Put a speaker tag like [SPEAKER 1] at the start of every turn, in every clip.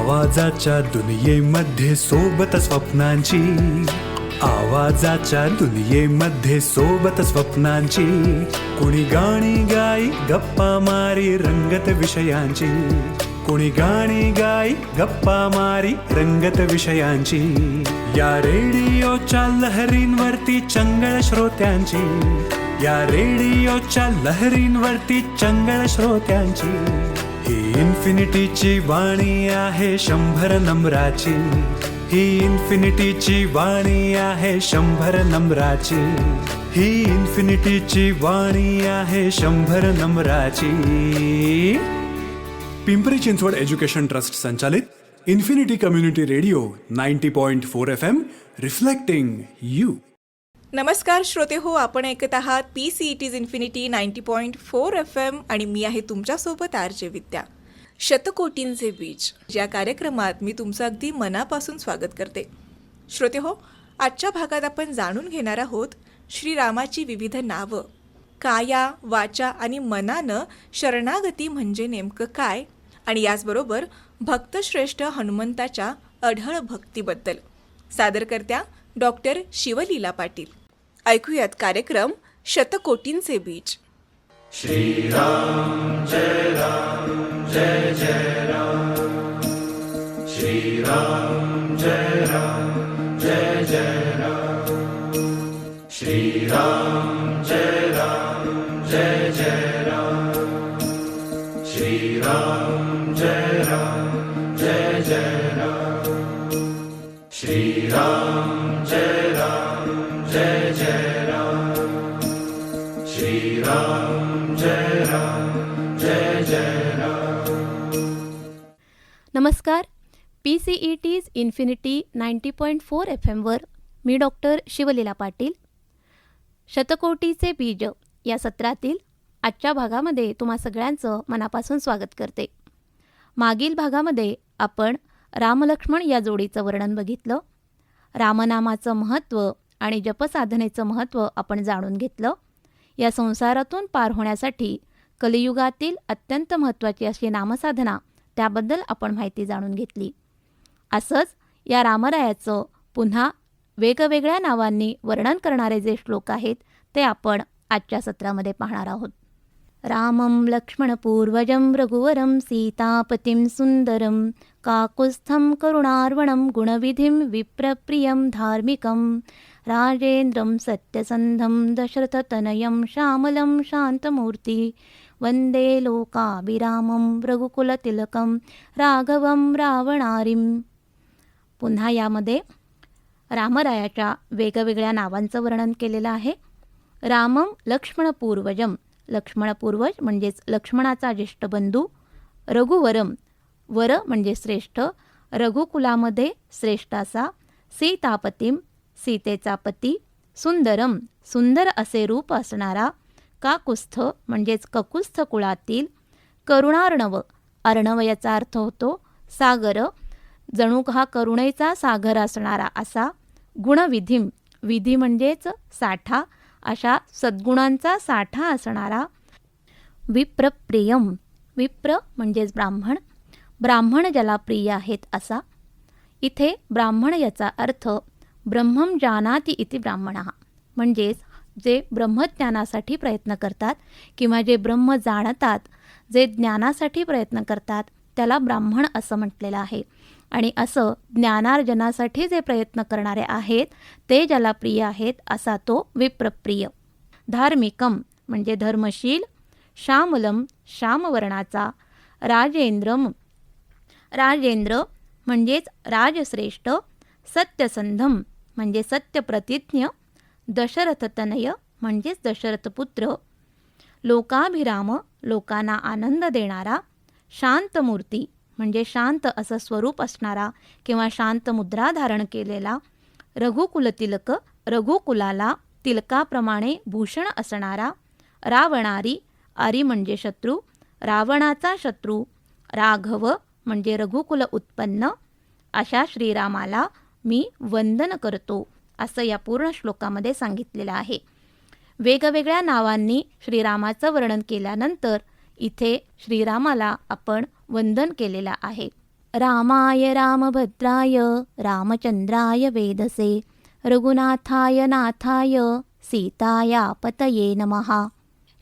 [SPEAKER 1] आवाजाच्या दुनियेमध्ये सोबत स्वप्नांची, आवाजाच्या दुनियेमध्ये सोबत स्वप्नांची, कुणी गाणी गाई गप्पा मारी रंगत विषयांची, कुणी गाणी गाई गप्पा मारी रंगत विषयांची. या रेडिओच्या लहरींवरती चंगळ श्रोत्यांची, या रेडिओच्या लहरींवरती चंगळ श्रोत्यांची. ही इन्फिनिटीची वाणी आहे 100 नम्राची, ही इन्फिनिटीची वाणी आहे 100 नम्राची, ही इन्फिनिटीची वाणी आहे 100 नम्राची. पिंपरी चिंचवड एज्युकेशन ट्रस्ट संचालित infinity community radio 90.4 FM, reflecting you.
[SPEAKER 2] नमस्कार श्रोते हो, आपण ऐकत आहात PCET's इन्फिनिटी 90.4 FM आणि मी आहे तुमच्यासोबत RJ विद्या. शतकोटींचे बीज या कार्यक्रमात मी तुमचं अगदी मनापासून स्वागत करते. श्रोते हो, आजच्या भागात आपण जाणून घेणार आहोत श्रीरामाची विविध नावं. काया, वाचा आणि मनानं शरणागती म्हणजे नेमकं काय, आणि याचबरोबर भक्तश्रेष्ठ हनुमंताच्या अढळ भक्तीबद्दल. सादरकर्त्या डॉक्टर शिवलीला पाटील. ऐकूयात कार्यक्रम शतकोटींचे बीज.
[SPEAKER 3] श्रीराम जय राम जय जय राम, श्रीराम जय राम जय जय राम, श्रीराम जय राम जय जय राम, श्रीराम जय राम जय जय राम, श्रीराम जय राम जय जय राम, श्रीराम जय राम जय जय राम.
[SPEAKER 4] नमस्कार. PCET's इन्फिनिटी 90.4 FM वर मी डॉक्टर शिवलीला पाटील. शतकोटीचे बीज या सत्रातील आजच्या भागामध्ये तुम्हा सगळ्यांचं मनापासून स्वागत करते. मागील भागामध्ये आपण रामलक्ष्मण या जोडीचं वर्णन बघितलं. रामनामाचं महत्त्व आणि जपसाधनेचं महत्त्व आपण जाणून घेतलं. या संसारातून पार होण्यासाठी कलियुगातील अत्यंत महत्त्वाची अशी नामसाधना, त्याबद्दल आपण माहिती जाणून घेतली. असंच या रामरायाचं पुन्हा वेगवेगळ्या नावांनी वर्णन करणारे जे श्लोक आहेत ते आपण आजच्या सत्रामध्ये पाहणार आहोत. रामं लक्ष्मणपूर्वजं रघुवरं सीतापतिं सुंदरं काकुत्स्थं करुणार्वणं गुणविधिं विप्रप्रियं धार्मिकं राजेन्द्रं सत्यसन्धं दशरथतनयं श्यामलं शान्तमूर्ति वन्दे लोकाभिरामं रघुकुलतिलकं राघवं रावणारिं. पुन्हा यामध्ये रामरायाच्या वेगवेगळ्या नावांचं वर्णन केलेलं आहे. रामं लक्ष्मणपूर्वजं, लक्ष्मणपूर्वज म्हणजेच लक्ष्मणाचा ज्येष्ठ बंधू. रघुवरम, वर म्हणजे श्रेष्ठ, रघुकुलामध्ये श्रेष्ठ असा. सीतापतीम, सीतेचा पती. सुंदरम, सुंदर असे रूप असणारा. काकुत्स्थ म्हणजेच ककुत्स्थ कुळातील. करुणार्णव, अर्णव याचा अर्थ होतो सागर, जणू हा करुणेचा सागर असणारा असा. गुणविधिम, विधी म्हणजेच साठा, अशा सद्गुणांचा साठा असणारा. विप्रप्रियम, विप्र म्हणजेच ब्राह्मण, ब्राह्मण ज्याला प्रिय आहेत असा. इथे ब्राह्मण याचा अर्थ ब्रह्मं जानाति इति ब्राह्मणः, म्हणजेच जे ब्रह्मज्ञानासाठी प्रयत्न करतात किंवा जे ब्रह्म जाणतात, जे ज्ञानासाठी प्रयत्न करतात, त्याला ब्राह्मण असं म्हटलेलं आहे. आणि असं ज्ञानार्जनासाठी जे प्रयत्न करणारे आहेत ते ज्याला प्रिय आहेत असा तो विप्रप्रिय. धार्मिकम म्हणजे धर्मशील. श्यामलम, श्यामवर्णाचा. राजेंद्रम, राजेंद्र म्हणजेच राजश्रेष्ठ. सत्यसंधम म्हणजे सत्यप्रतिज्ञ. दशरथतनय म्हणजेच दशरथपुत्र. लोकाभिराम, लोकांना आनंद देणारा. शांतमूर्ती म्हणजे शांत असं स्वरूप असणारा किंवा शांत मुद्रा धारण केलेला. रघुकुलतिलक, रघुकुलाला तिलकाप्रमाणे भूषण असणारा. रावणारी, आरी म्हणजे शत्रू, रावणाचा शत्रू. राघव म्हणजे रघुकुल उत्पन्न. अशा श्रीरामाला मी वंदन करतो, असं या पूर्ण श्लोकामध्ये सांगितलेलं आहे. वेगवेगळ्या नावांनी श्रीरामाचं वर्णन केल्यानंतर इथे श्रीरामाला आपण वंदन केलेलं आहे. रामाय रामभद्राय रामचंद्राय वेधसे रघुनाथाय नाथाय सीताया पतये नमहा.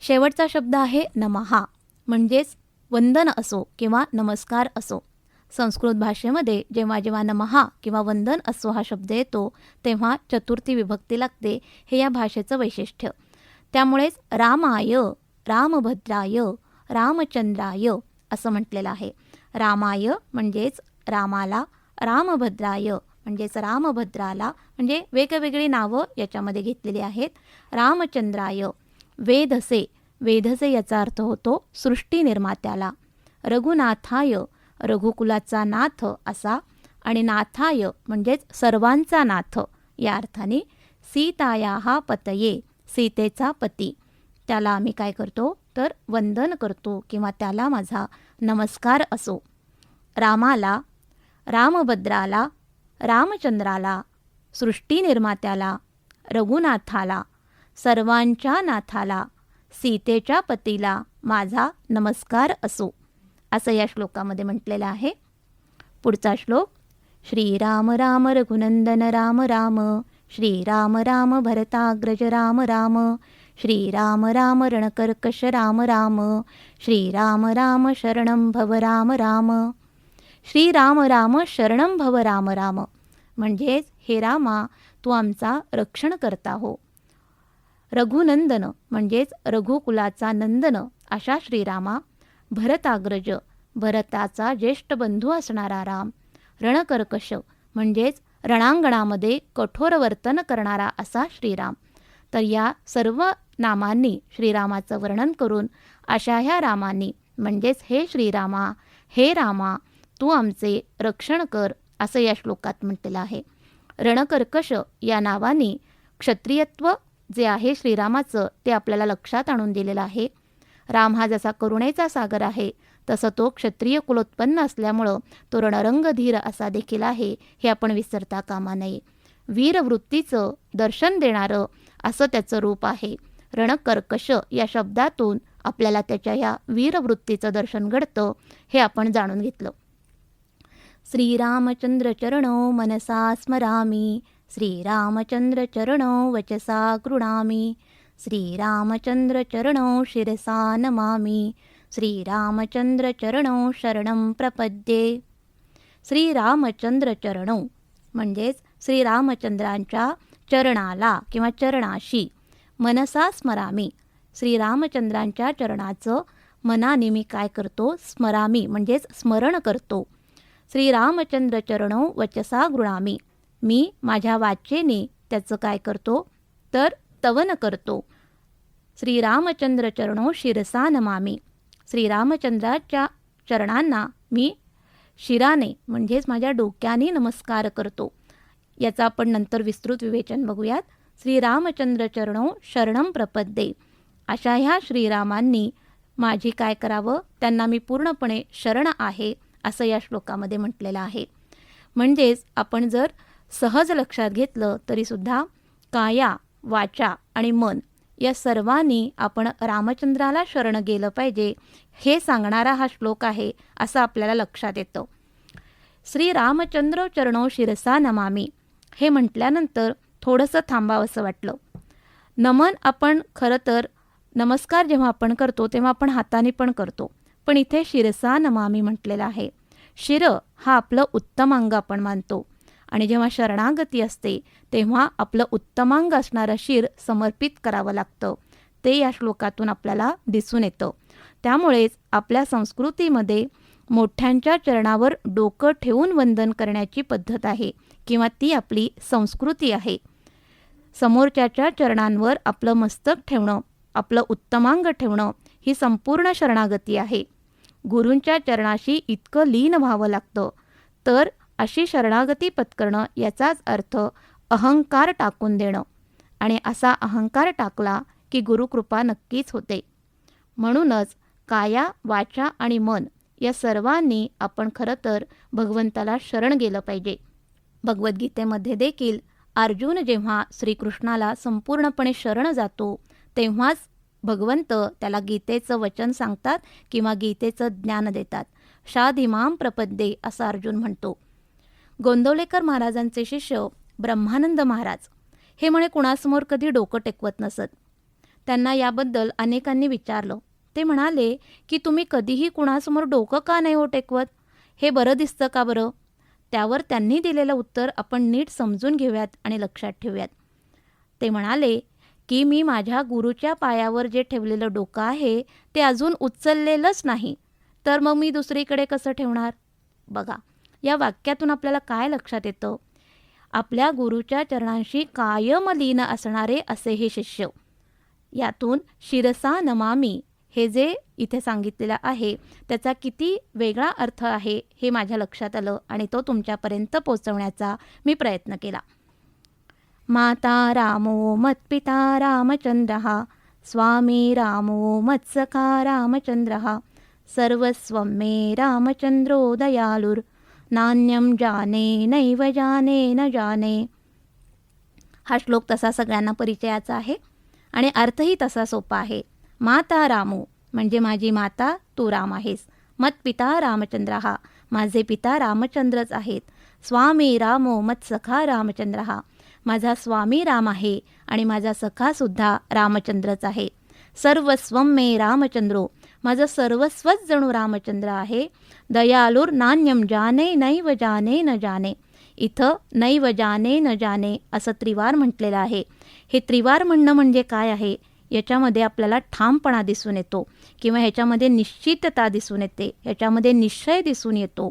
[SPEAKER 4] शेवटचा शब्द आहे नमहा, म्हणजेच वंदन असो किंवा नमस्कार असो. संस्कृत भाषेमध्ये जेव्हा जेव्हा नमहा किंवा वंदन असो हा शब्द येतो तेव्हा चतुर्थी विभक्ती लागते. हे या भाषेचं वैशिष्ट्य. त्यामुळेच रामाय, रामभद्राय, रामचंद्राय असं म्हटलेलं आहे. रामाय म्हणजेच रामाला, रामभद्राय म्हणजेच रामभद्राला, म्हणजे वेगवेगळी नावं याच्यामध्ये घेतलेली आहेत. रामचंद्राय, वेधसे, वेधसे याचा अर्थ होतो सृष्टी निर्मात्याला. रघुनाथाय, रघुकुलाचा नाथ असा, आणि नाथाय म्हणजेच सर्वांचा नाथ या अर्थाने. सीताया हा पतये, सीतेचा पती, त्याला आम्ही काय करतो तर वंदन करतो किंवा त्याला माझा नमस्कार असो. रामाला, रामभद्राला, रामचंद्राला, सृष्टी निर्मात्याला, रघुनाथाला, सर्वांच्या नाथाला, सीतेच्या पतीला माझा नमस्कार असो, असं या श्लोकामध्ये म्हटलेलं आहे. पुढचा श्लोक. श्रीराम राम रघुनंदन राम राम, श्रीराम राम भरताग्रज राम राम, श्रीराम राम रणकर्कश राम राम, श्रीराम राम शरणं भव राम राम. श्रीराम राम शरणं भव राम राम म्हणजेच हे रामा तू आमचा रक्षण करता हो. रघुनंदन म्हणजेच रघुकुलाचा नंदन अशा श्रीरामा. भरताग्रज, भरताचा ज्येष्ठ बंधू असणारा राम. रणकर्कश म्हणजेच रणांगणामध्ये कठोर वर्तन करणारा असा श्रीराम. तर या सर्व नामांनी श्रीरामाचं वर्णन करून अशा ह्या रामांनी म्हणजेच हे श्रीरामा, हे रामा तू आमचे रक्षण कर असं या श्लोकात म्हटलेलं आहे. रणकर्कश या नावाने क्षत्रियत्व जे आहे श्रीरामाचं ते आपल्याला लक्षात आणून दिलेलं आहे. राम हा जसा करुणेचा सागर आहे तसं तो क्षत्रिय कुलोत्पन्न असल्यामुळं तो रणरंगधीर असा देखील आहे, हे आपण विसरता कामा नये. वीरवृत्तीचं दर्शन देणारं असं त्याचं रूप आहे. रणकर्कश या शब्दातून आपल्याला त्याच्या ह्या वीरवृत्तीचं दर्शन घडतं हे आपण जाणून घेतलं. श्रीरामचंद्र चरणो मनसा स्मरामि, श्रीरामचंद्र चरणो वचसा गृणामि, श्रीरामचंद्र चरणो शिरसा नमामि, श्रीरामचंद्र चरणो शरणं प्रपद्ये. श्रीरामचंद्र चरणो म्हणजेच श्रीरामचंद्रांच्या चरणाला किंवा चरणाशी. मनसा स्मरामी, श्रीरामचंद्रांच्या चरणाचं मनाने मी काय करतो स्मरामी म्हणजेच स्मरण करतो. श्रीरामचंद्र चरणो वचसा गृणामी, मी माझ्या वाचेने त्याचं काय करतो तर तवन करतो. श्रीरामचंद्र चरणो शिरसा नमामी, श्रीरामचंद्राच्या चरणांना मी शिराने म्हणजेच माझ्या डोक्याने नमस्कार करतो. याचं आपण नंतर विस्तृत विवेचन बघूयात. श्रीरामचंद्र चरणो शरणं प्रपद्ये, अशा ह्या श्रीरामांनी माझी काय करावं त्यांना मी पूर्णपणे शरण आहे असं या श्लोकामध्ये म्हटलेलं आहे. म्हणजेच आपण जर सहज लक्षात घेतलं तरीसुद्धा काया, वाचा आणि मन या सर्वांनी आपण रामचंद्राला शरण गेलं पाहिजे हे सांगणारा हा श्लोक आहे असं आपल्याला लक्षात येतं. श्रीरामचंद्र चरणो शिरसा नमामी हे म्हटल्यानंतर थोडंसं थांबावंसं वाटलं. नमन आपण खरं तर नमस्कार जेव्हा आपण करतो तेव्हा आपण हाताने पण करतो, पण इथे शिरसा नमामी म्हटलेलं आहे. शिर हा आपलं उत्तमांग आपण मानतो आणि जेव्हा शरणागती असते तेव्हा आपलं उत्तमांग असणारं शिर समर्पित करावं लागतं, ते या श्लोकातून आपल्याला दिसून येतं. त्यामुळेच आपल्या संस्कृतीमध्ये मोठ्यांच्या चरणावर डोकं ठेवून वंदन करण्याची पद्धत आहे किंवा ती आपली संस्कृती आहे. समोरच्याच्या चरणांवर आपलं मस्तक ठेवणं, आपलं उत्तमांग ठेवणं ही संपूर्ण शरणागती आहे. गुरूंच्या चरणाशी इतकं लीन व्हावं लागतं. तर अशी शरणागती पत्करणं याचाच अर्थ अहंकार टाकून देणं, आणि असा अहंकार टाकला की गुरुकृपा नक्कीच होते. म्हणूनच काया, वाचा आणि मन या सर्वांनी आपण खरं तर भगवंताला शरण गेलं पाहिजे. भगवद्गीतेमध्ये देखील अर्जुन जेव्हा श्रीकृष्णाला संपूर्णपणे शरण जातो तेव्हाच भगवंत त्याला गीतेचं वचन सांगतात किंवा गीतेचं ज्ञान देतात. शाधिमाम प्रपद्ये असं अर्जुन म्हणतो. गोंदवलेकर महाराजांचे शिष्य ब्रह्मानंद महाराज हे म्हणे कुणासमोर कधी डोकं टेकवत नसत. त्यांना याबद्दल अनेकांनी विचारलं. ते म्हणाले की तुम्ही कधीही कुणासमोर डोकं का नाही हो टेकवत, हे बरं दिसतं का बरं? त्यावर त्यांनी दिलेलं उत्तर आपण नीट समजून घेऊयात आणि लक्षात ठेवूयात. ते म्हणाले की मी माझ्या गुरुच्या पायावर जे ठेवलेलं डोकं आहे ते अजून उचललेलंच नाही, तर मग मी दुसरीकडे कसं ठेवणार? बघा, या वाक्यातून आपल्याला काय लक्षात येतं? आपल्या गुरुच्या चरणांशी कायम लीन असणारे असे हे शिष्य. यातून शिरसा नमामी हे जे इथे सांगितलेलं आहे त्याचा किती वेगळा अर्थ आहे हे माझ्या लक्षात आलं आणि तो तुमच्यापर्यंत पोचवण्याचा मी प्रयत्न केला. माता रामो मत्पिता रामचंद्रः स्वामी रामो मत्सखा रामचंद्रः सर्वस्वं मे रामचंद्रो दयालुर नान्यं जाने नैव जाने न जाने. हा श्लोक तसा सगळ्यांना परिचयाचा आहे आणि अर्थही तसा सोपा आहे. माता रामो म्हणजे माझी माता तू राम आहेस. मत्पिता रामचंद्रः माझे पिता रामचंद्रच आहेत. स्वामी रामो मत्सखा रामचंद्रः माझा स्वामी राम आहे आणि माझा सखासुद्धा रामचंद्रच आहे. सर्वस्वं मे रामचंद्रो माझं सर्वस्वच जणू रामचंद्र आहे. दयालुर नान्यम जाने नैव जाने न जाने. इथं नैव जाने न जाने असं त्रिवार म्हटलेलं आहे. हे त्रिवार म्हणणं म्हणजे काय आहे? याच्यामध्ये आपल्याला ठामपणा दिसून येतो किंवा ह्याच्यामध्ये निश्चितता दिसून येते, ह्याच्यामध्ये निश्चय दिसून येतो.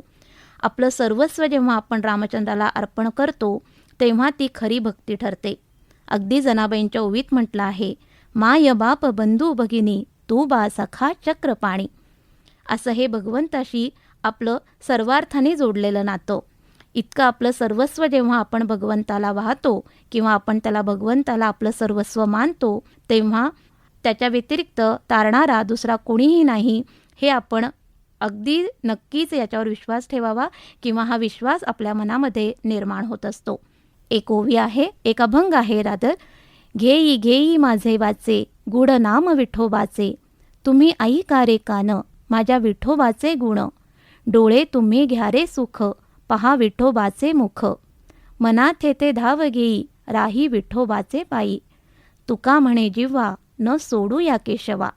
[SPEAKER 4] आपलं सर्वस्व जेव्हा आपण रामचंद्राला अर्पण करतो तेव्हा ती खरी भक्ती ठरते. अगदी जनाबाईंच्या ओवीत म्हटलं आहे, माय बाप बंधू भगिनी तू बा सखा चक्रपाणी. असं हे भगवंताशी आपलं सर्वार्थाने जोडलेलं नातं. इतकं आपलं सर्वस्व जेव्हा आपण भगवंताला वाहतो किंवा आपण त्याला भगवंताला आपलं सर्वस्व मानतो तेव्हा त्याच्या व्यतिरिक्त तारणारा दुसरा कोणीही नाही हे आपण अगदी नक्कीच याच्यावर विश्वास ठेवावा किंवा हा विश्वास आपल्या मनामध्ये निर्माण होत असतो. एक ओवी आहे, एक अभंग आहे रादर. घेई घेई माझे वाचे गुढ नाम विठोबाचे, तुम्ही ऐका रे कान माझ्या विठोबाचे गुण, डोळे तुम्ही घ्या रे सुख पहा विठोबाचे मुख, मनात येते धाव घेई राही विठोबाचे पायी, तुका म्हणे जिव्हा न सोडू या केशवा.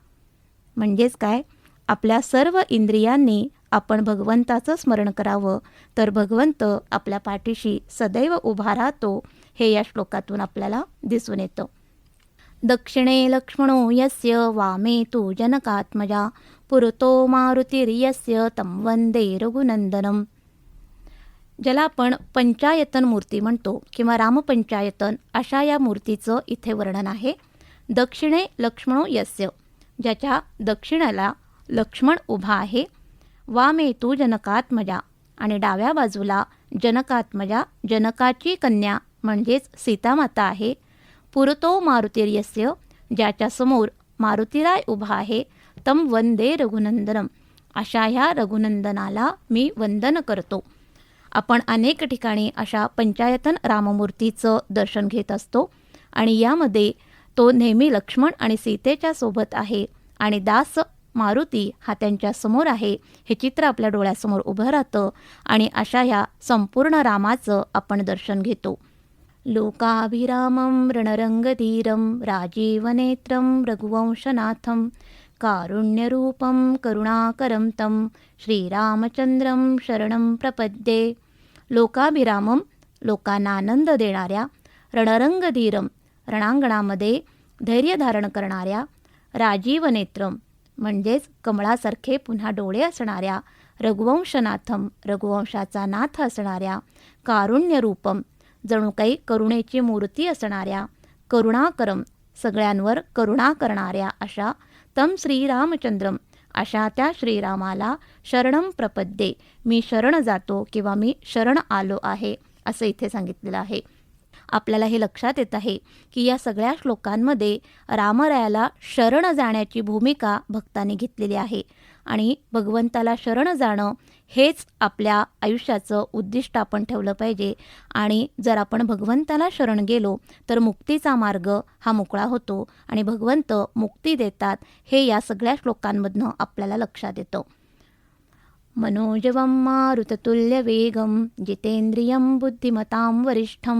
[SPEAKER 4] म्हणजेच काय, आपल्या सर्व इंद्रियांनी आपण भगवंताचं स्मरण करावं तर भगवंत आपल्या पाठीशी सदैव उभा राहतो हे या श्लोकातून आपल्याला दिसून येतं. दक्षिणे लक्ष्मणो यस्य वामे तु जनकात्मजा पुरतो मारुतिर्यस्य तं वंदे रघुनंदनम. ज्याला आपण पंचायतन मूर्ती म्हणतो किंवा रामपंचायतन अशा या मूर्तीचं इथे वर्णन आहे. दक्षिणे लक्ष्मणो यस्य ज्याच्या दक्षिणेला लक्ष्मण उभा आहे. वामे तू जनकात्मजा आणि डाव्या बाजूला जनकात्मजा जनकाची कन्या म्हणजेच सीतामाता आहे. पुरतो मारुतिर्यस्य ज्याच्या समोर मारुतीराय उभा आहे. तम वंदे रघुनंदनम अशा ह्या रघुनंदनाला मी वंदन करतो. आपण अनेक ठिकाणी अशा पंचायतन राममूर्तीचं दर्शन घेत असतो आणि यामध्ये तो नेहमी लक्ष्मण आणि सीतेच्या सोबत आहे आणि दास मारुती हा त्यांच्या समोर आहे. हे चित्र आपल्या डोळ्यासमोर उभं राहतं आणि अशा ह्या संपूर्ण रामाचं आपण दर्शन घेतो. लोकाभिरामं रणरंगधीरं राजीवनेत्रं रघुवंशनाथं कारुण्यरूपं करुणाकरं तं श्रीरामचंद्रं शरणं प्रपद्ये. लोकाभिरामं लोकांना आनंद देणाऱ्या, रणरंगधीरं रणांगणामध्ये धैर्य धारण करणाऱ्या, राजीवनेत्रं म्हणजेच कमळासारखे पुन्हा डोळे असणाऱ्या, रघुवंशनाथम रघुवंशाचा नाथ असणाऱ्या, कारुण्यरूपम जणू काही करुणेची मूर्ती असणाऱ्या, करुणाकरम सगळ्यांवर करुणा करणाऱ्या अशा, तम श्रीरामचंद्रम अशा त्या श्रीरामाला शरणं प्रपद्ये मी शरण जातो किंवा मी शरण आलो आहे असं इथे सांगितलेलं आहे. आपल्याला हे लक्षात येत आहे की या सगळ्या श्लोकांमध्ये रामरायाला शरण जाण्याची भूमिका भक्तांनी घेतलेली आहे आणि भगवंताला शरण जाणं हेच आपल्या आयुष्याचं उद्दिष्ट आपण ठेवलं पाहिजे. आणि जर आपण भगवंताला शरण गेलो तर मुक्तीचा मार्ग हा मोकळा होतो आणि भगवंत मुक्ती देतात हे या सगळ्या श्लोकांमधनं आपल्याला लक्षात येतं. मनोजवं मारुततुल्यवेगं जितेन्द्रियं बुद्धिमतां वरिष्ठं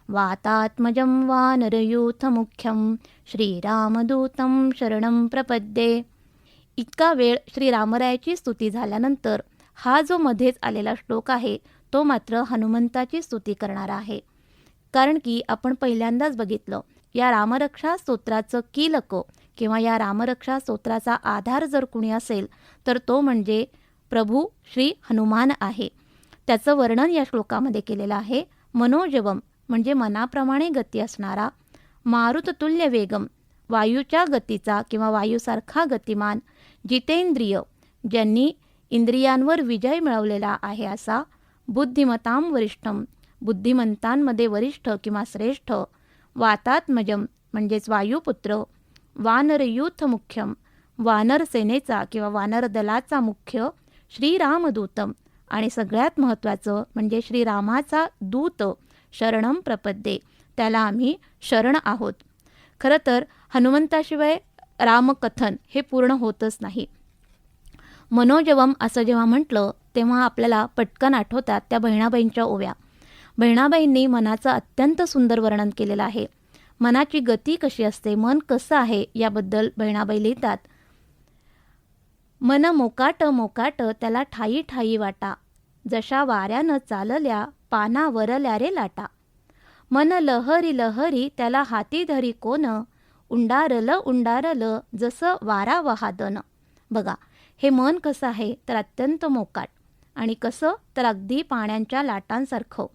[SPEAKER 4] वातात्मजं वानरयूथमुख्यं श्रीरामदूतं शरणं प्रपद्ये. इतका वेळ श्रीरामरायाची स्तुती झाल्यानंतर हा जो मध्येच आलेला श्लोक आहे तो मात्र हनुमंताची स्तुती करणारा आहे. कारण की आपण पहिल्यांदाच बघितलं, या रामरक्षा स्तोत्राचं कीलक किंवा या रामरक्षा स्तोत्राचा आधार जर कुणी असेल तर तो म्हणजे प्रभू श्री हनुमान आहे. त्याचं वर्णन या श्लोकामध्ये केलेलं आहे. मनोजवम म्हणजे मनाप्रमाणे गती असणारा, मारुततुल्य वेगम वायूच्या गतीचा किंवा वायूसारखा गतिमान, जितेंद्रिय ज्यांनी इंद्रियांवर विजय मिळवलेला आहे असा, बुद्धिमतां वरिष्ठम बुद्धिमंतांमध्ये वरिष्ठ किंवा श्रेष्ठ, वातात्मजम म्हणजेच वायुपुत्र, वानरयूथ मुख्यम वानर सेनेचा किंवा वानर दलाचा मुख्य, श्रीरामदूतम आणि सगळ्यात महत्त्वाचं म्हणजे श्रीरामाचा दूत, शरणम प्रपद्ये त्याला आम्ही शरण आहोत. खरं तर हनुमंताशिवाय रामकथन हे पूर्ण होतच नाही. मनोजवम असं जेव्हा म्हटलं तेव्हा आपल्याला पटकन आठवतात त्या बहिणाबाईंच्या ओव्या. बहिणाबाईंनी मनाचं अत्यंत सुंदर वर्णन केलेलं आहे. मनाची गती कशी असते, मन कसं आहे याबद्दल बहिणाबाई लिहितात. मन मोकाट मोकाट त्याला ठाई ठाई वाटा, जशा वाऱ्यानं चालल्या पाना वरल्या रे लाटा. मन लहरी लहरी त्याला हाती धरी कोण, उंडारल उंडारल जसं वारा वहादन. बघा, हे मन कसं आहे तर अत्यंत मोकाट, आणि कसं तर अगदी पाण्याच्या लाटांसारखं,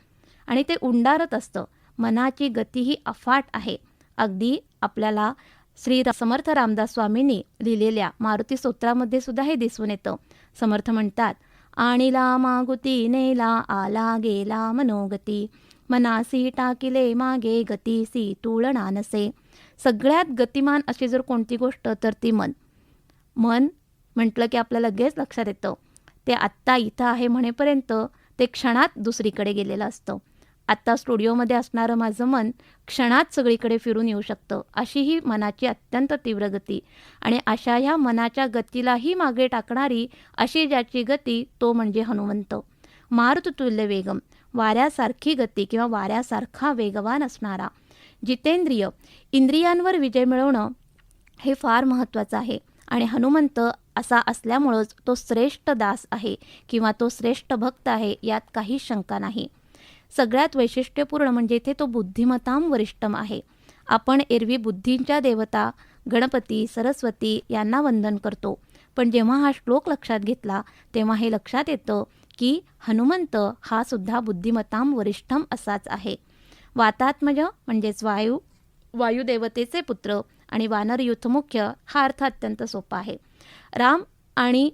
[SPEAKER 4] आणि ते उंडारत असतं. मनाची गती ही अफाट आहे. अगदी आपल्याला श्री समर्थ रामदास स्वामींनी लिहिलेल्या मारुती स्तोत्रामध्ये सुद्धा हे दिसून येतं. समर्थ म्हणतात, आणिला मागुती नेला आला गेला मनोगती, मनासी टाकिले मागे गतीसी तुळना नसे. सगळ्यात गतिमान अशी जर कोणती गोष्ट तर ती मन. मन म्हटलं की आपल्याला लगेच लक्षात येतं ते आत्ता इथं आहे म्हणेपर्यंत ते क्षणात दुसरीकडे गेलेलं असतं. आत्ता स्टुडिओमध्ये असणारं माझं मन क्षणात सगळीकडे फिरून येऊ शकतं. अशी ही मनाची अत्यंत तीव्र गती, आणि अशा ह्या मनाच्या गतीलाही मागे टाकणारी अशी ज्याची गती तो म्हणजे हनुमंत. मारुततुल्य वेगम वाऱ्यासारखी गती किंवा वाऱ्यासारखा वेगवान असणारा, जितेंद्रिय इंद्रियांवर विजय मिळवणं हे फार महत्त्वाचं आहे. आणि हनुमंत असा असल्यामुळंच तो श्रेष्ठ दास आहे किंवा तो श्रेष्ठ भक्त आहे, यात काही शंका नाही. सगळ्यात वैशिष्ट्यपूर्ण म्हणजे इथे तो बुद्धिमतां वरिष्ठम आहे. आपण एरवी बुद्धींच्या देवता गणपती सरस्वती यांना वंदन करतो, पण जेव्हा हा श्लोक लक्षात घेतला तेव्हा हे लक्षात येतं की हनुमंत हा सुद्धा बुद्धिमतां वरिष्ठम असाच आहे. वातात्मज म्हणजेच वायुदेवतेचे पुत्र आणि वानर युथमुख्य हा अर्थ अत्यंत सोपा आहे. राम आणि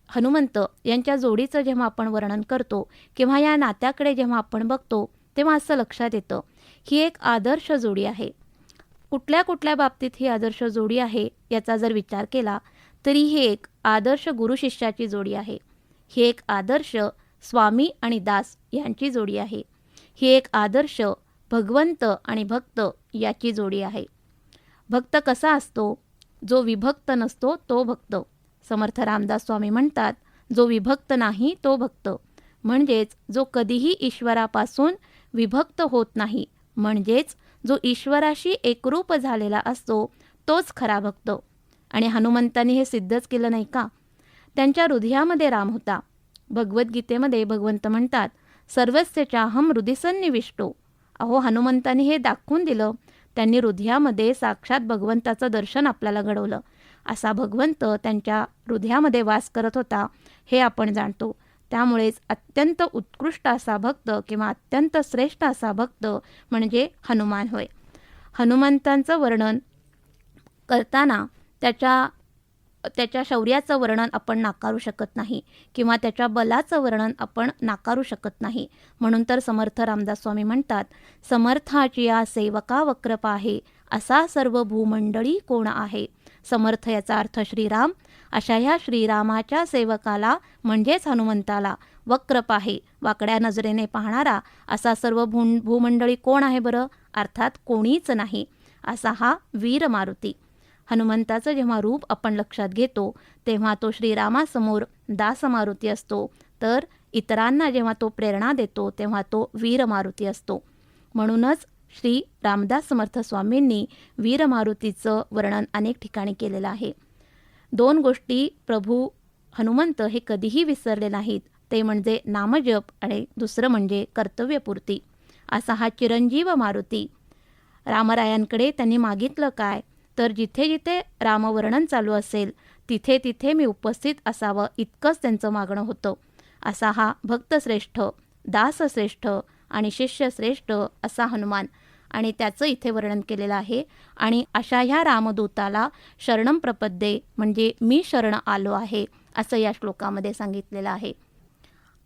[SPEAKER 4] हनुमंत यांच्या जोडीचं जेव्हा आपण वर्णन करतो किंवा या नात्याकडे जेव्हा आपण बघतो तेव्हा असं लक्षात येतं ही एक आदर्श जोडी आहे. कुठल्या कुठल्या बाबतीत ही आदर्श जोडी आहे याचा जर विचार केला तरी ही एक आदर्श गुरुशिष्याची जोडी आहे. ही एक आदर्श स्वामी आणि दास यांची जोडी आहे. ही एक आदर्श भगवंत आणि भक्त याची जोडी आहे. भक्त कसा असतो? जो विभक्त नसतो तो भक्त. समर्थ रामदास स्वामी म्हणतात, जो विभक्त नाही तो भक्त, म्हणजेच जो कधीही ईश्वरापासून विभक्त होत नाही, म्हणजेच जो ईश्वराशी एकरूप झालेला असतो तोच खरा भक्त. आणि हनुमंतांनी हे सिद्धच केलं नाही का? त्यांच्या हृदयामध्ये राम होता. भगवद्गीतेमध्ये भगवंत म्हणतात, सर्वस्य चाहम हृदि सन्निविष्टो. अहो, हनुमंतांनी हे दाखवून दिलं. त्यांनी हृदयामध्ये साक्षात भगवंताचं दर्शन आपल्याला घडवलं. असा भगवंत त्यांच्या हृदयामध्ये वास करत होता हे आपण जाणतो. त्यामुळेच अत्यंत उत्कृष्ट असा भक्त किंवा अत्यंत श्रेष्ठ असा भक्त म्हणजे हनुमान होय. हनुमंतांचं वर्णन करताना त्याच्या शौर्याचं वर्णन आपण नाकारू शकत नाही किंवा त्याच्या बलाचं वर्णन आपण नाकारू शकत नाही. म्हणून तर समर्थ रामदास स्वामी म्हणतात, समर्थाची या सेवका वक्रपा आहे, असा सर्व भूमंडळी कोण आहे. समर्थ याचा अर्थ श्रीराम. अशा ह्या श्रीरामाच्या सेवकाला म्हणजेच हनुमंताला वक्रपा आहे, वाकड्या नजरेने पाहणारा असा सर्व भूमंडळी कोण आहे बरं? अर्थात कोणीच नाही, असा हा वीर मारुती. हनुमंताचं जेव्हा रूप आपण लक्षात घेतो तेव्हा तो श्रीरामासमोर दास मारुती असतो, तर इतरांना जेव्हा तो प्रेरणा देतो तेव्हा तो वीर मारुती असतो. म्हणूनच श्री रामदास समर्थ स्वामींनी वीर मारुतीचं वर्णन अनेक ठिकाणी केलेलं आहे. 2 गोष्टी प्रभू हनुमंत हे कधीही विसरले नाहीत, ते म्हणजे नामजप आणि दुसरं म्हणजे कर्तव्यपूर्ती. असा हा चिरंजीव मारुती. रामरायांकडे त्यांनी मागितलं काय, तर जिथे जिथे रामवर्णन चालू असेल तिथे तिथे मी उपस्थित असावं इतकंच त्यांचं मागणं होतं. असा हा भक्तश्रेष्ठ, दासश्रेष्ठ आणि शिष्यश्रेष्ठ असा हनुमान, आणि त्याचं इथे वर्णन केलेलं आहे. आणि अशा ह्या रामदूताला शरणम प्रपद्ये म्हणजे मी शरण आलो आहे असं या श्लोकामध्ये सांगितलेलं आहे.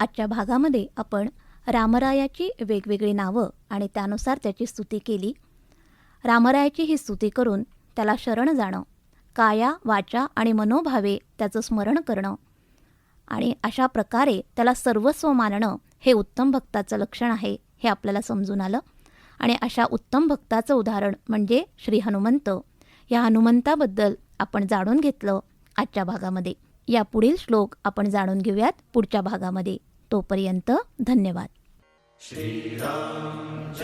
[SPEAKER 4] आजच्या भागामध्ये आपण रामरायाची वेगवेगळी नावं आणि त्यानुसार त्याची स्तुती केली. रामरायाची ही स्तुती करून त्याला शरण जाणं, काया वाचा आणि मनोभावे त्याचं स्मरण करणं आणि अशा प्रकारे त्याला सर्वस्व मानणं हे उत्तम भक्ताचं लक्षण आहे हे आपल्याला समजून आलं. आणि अशा उत्तम भक्ताचं उदाहरण म्हणजे श्री हनुमंत. या हनुमंताबद्दल आपण जाणून घेतलं आजच्या भागामध्ये. या पुढील श्लोक आपण जाणून घेऊयात पुढच्या भागामध्ये. तोपर्यंत धन्यवाद.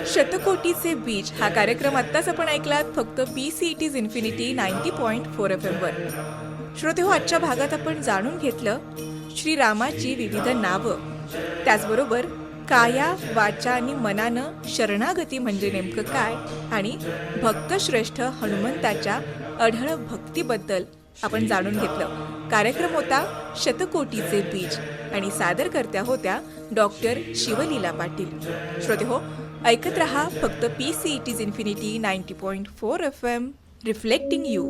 [SPEAKER 2] शतकोटीचे बीज हा कार्यक्रम आत्ताच आपण ऐकलात फक्त PCET's इन्फिनिटी 90.4 FM वर. श्रोते हो, आजच्या भागात आपण जाणून घेतलं श्रीरामाची विविध नावं, त्याचबरोबर काया वाचा आणि मनानं शरणागती म्हणजे नेमकं काय, आणि भक्तश्रेष्ठ हनुमंताच्या अढळ भक्तीबद्दल आपण जाणून घेतलं. कार्यक्रम होता शतकोटीचे बीज आणि सादरकर्त्या होत्या डॉक्टर शिवलीला पाटील. श्रोते हो, ऐकत रहा फक्त PCET's infinity 90.4 FM, reflecting you.